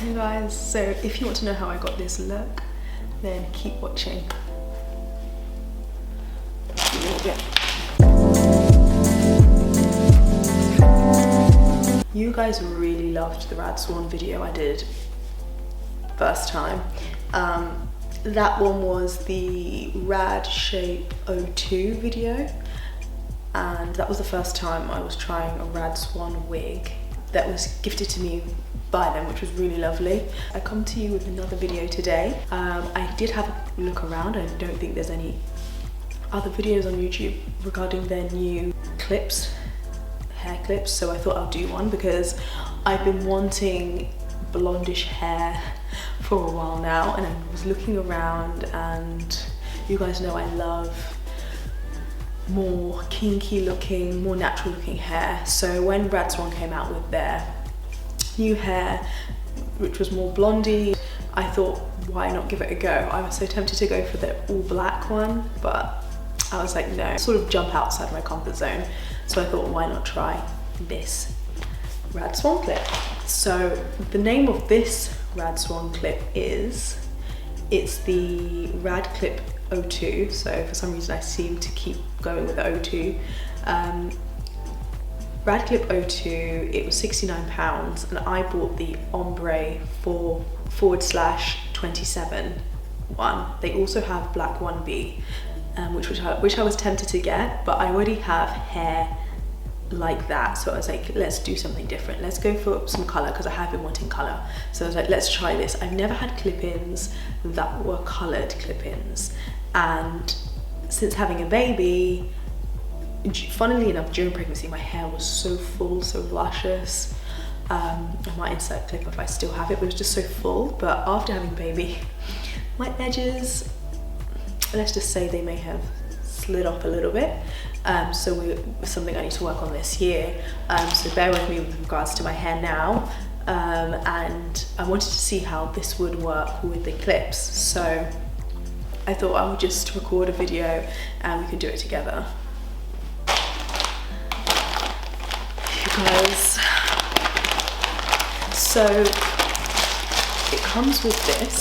Hey guys, so if you want to know how I got this look, then keep watching. You guys really loved the Radswan video I did first time. That one was the Rad Shape 02 video, and that was the first time I was trying a Radswan wig that was gifted to me by them, which was really lovely. I come to you with another video today. I did have a look around. I don't think there's any other videos on YouTube regarding their new clips, hair clips, so I thought I'll do one because I've been wanting blondish hair for a while now, and I was looking around, and you guys know I love more kinky looking, more natural looking hair. So when Radswan came out with their new hair, which was more blondie, I thought, why not give it a go? I was so tempted to go for the all black one, but I was like, no, sort of jump outside my comfort zone. So I thought, why not try this Radswan clip? So the name of this Radswan clip is, it's the Rad Clip 02. So for some reason I seem to keep going with the 02. Rad Clip 02, it was £69, and I bought the Ombre /27 one. They also have black 1B, which I was tempted to get, but I already have hair like that, so I was like, let's do something different. Let's go for some color, because I have been wanting color. So I was like, let's try this. I've never had clip-ins that were colored clip-ins, and since having a baby, funnily enough, during pregnancy my hair was so full, so luscious. I might insert a clip if I still have it, but it was just so full. But after having a baby, my edges, let's just say they may have slid off a little bit. So it's something I need to work on this year. So bear with me with regards to my hair now. And I wanted to see how this would work with the clips. So I thought I would just record a video and we can do it together. You guys. So it comes with this,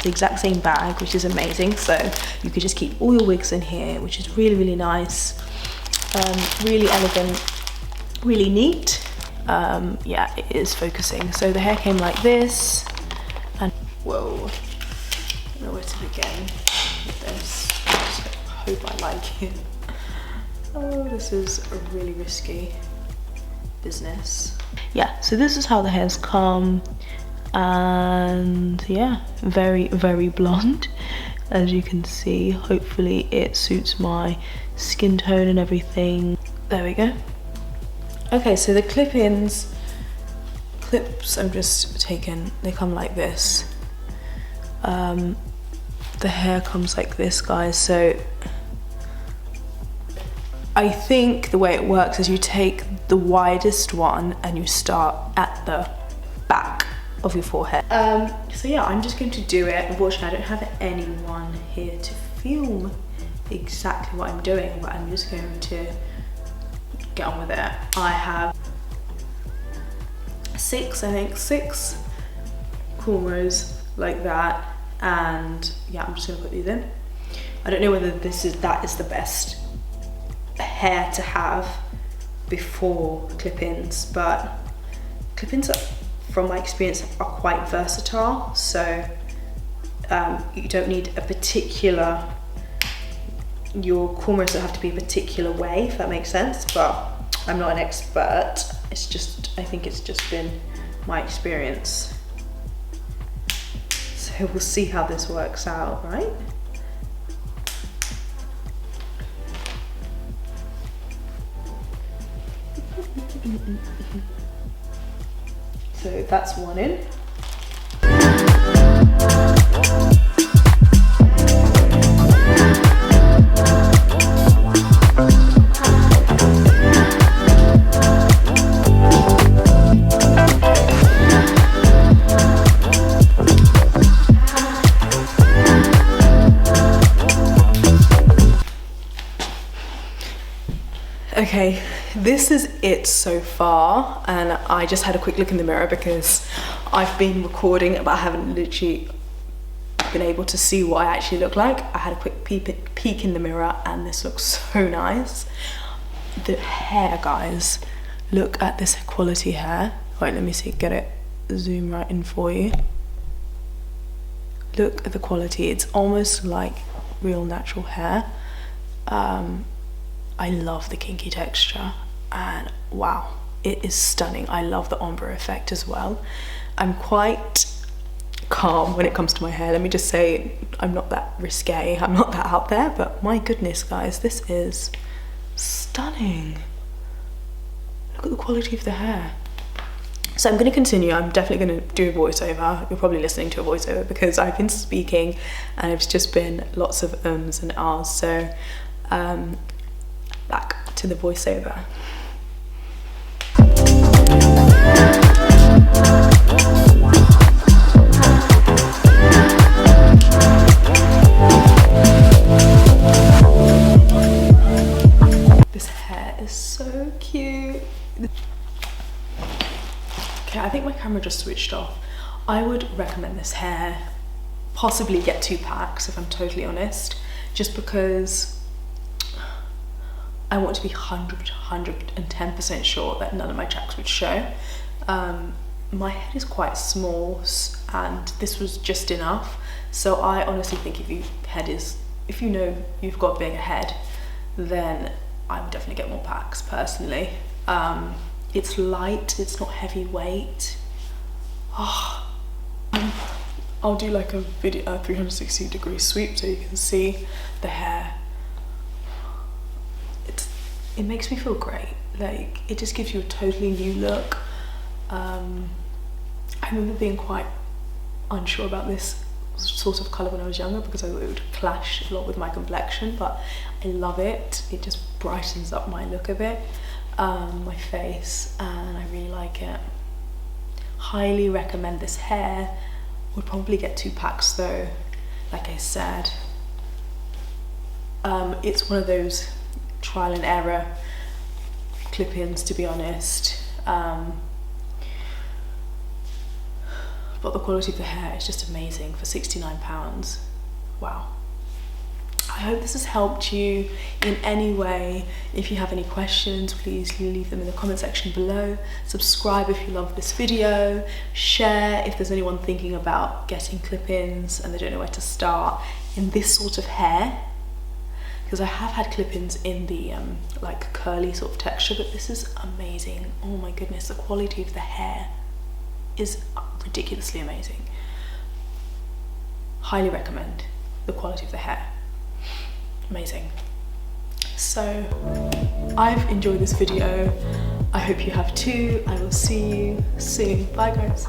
the exact same bag, which is amazing. So you could just keep all your wigs in here, which is really, really nice. Really elegant, really neat. Yeah, it is focusing. So the hair came like this, and whoa, I don't know where to begin with this. I just hope I like it. Oh, this is a really risky business. Yeah, so this is how the hair's come, and yeah, very, very blonde, as you can see. Hopefully it suits my skin tone and everything. There we go. Okay, so the clips I'm just taking, they come like this. The hair comes like this, guys. So I think the way it works is you take the widest one and you start at the back of your forehead. So yeah, I'm just going to do it. Unfortunately, I don't have anyone here to film exactly what I'm doing, but I'm just going to get on with it. I have six cornrows like that, and yeah, I'm just gonna put these in. I don't know whether that is the best hair to have before clip-ins, but clip-ins, from my experience, are quite versatile. So you don't need a particular, your cornrows don't have to be a particular way, if that makes sense, but I'm not an expert. It's just, I think it's just been my experience. So we'll see how this works out, right? So that's one in. Okay, this is it so far, and I just had a quick look in the mirror because I've been recording but I haven't literally been able to see what I actually look like. I had a quick peek in the mirror and this looks so nice. The hair, guys, look at this quality hair. Wait, let me see, get it, zoom right in for you. Look at the quality, it's almost like real natural hair. I love the kinky texture, and wow, it is stunning. I love the ombre effect as well. I'm quite calm when it comes to my hair. Let me just say, I'm not that risque, I'm not that out there, but my goodness, guys, this is stunning. Look at the quality of the hair. So I'm going to continue. I'm definitely going to do a voiceover. You're probably listening to a voiceover because I've been speaking and it's just been lots of ums and ahs. So back to the voiceover. This hair is so cute. Okay, I think my camera just switched off. I would recommend this hair, possibly get 2 packs if I'm totally honest, just because I want to be 110% sure that none of my tracks would show. My head is quite small and this was just enough. So I honestly think if you know you've got a bigger head, then I would definitely get more packs personally. It's light, it's not heavyweight. Oh, I'll do like a video, a 360-degree sweep so you can see the hair. It makes me feel great. Like, it just gives you a totally new look. I remember being quite unsure about this sort of colour when I was younger because I thought it would clash a lot with my complexion, but I love it. It just brightens up my look a bit, my face, and I really like it. Highly recommend this hair. Would probably get 2 packs though, like I said. It's one of those trial and error clip-ins, to be honest, but the quality of the hair is just amazing for £69. Wow. I hope this has helped you in any way. If you have any questions, please leave them in the comment section below. Subscribe if you love this video. Share if there's anyone thinking about getting clip-ins and they don't know where to start in this sort of hair, because I have had clip-ins in the like curly sort of texture, but this is amazing. Oh my goodness, the quality of the hair is ridiculously amazing. Highly recommend the quality of the hair. Amazing. So I've enjoyed this video. I hope you have too. I will see you soon. Bye guys.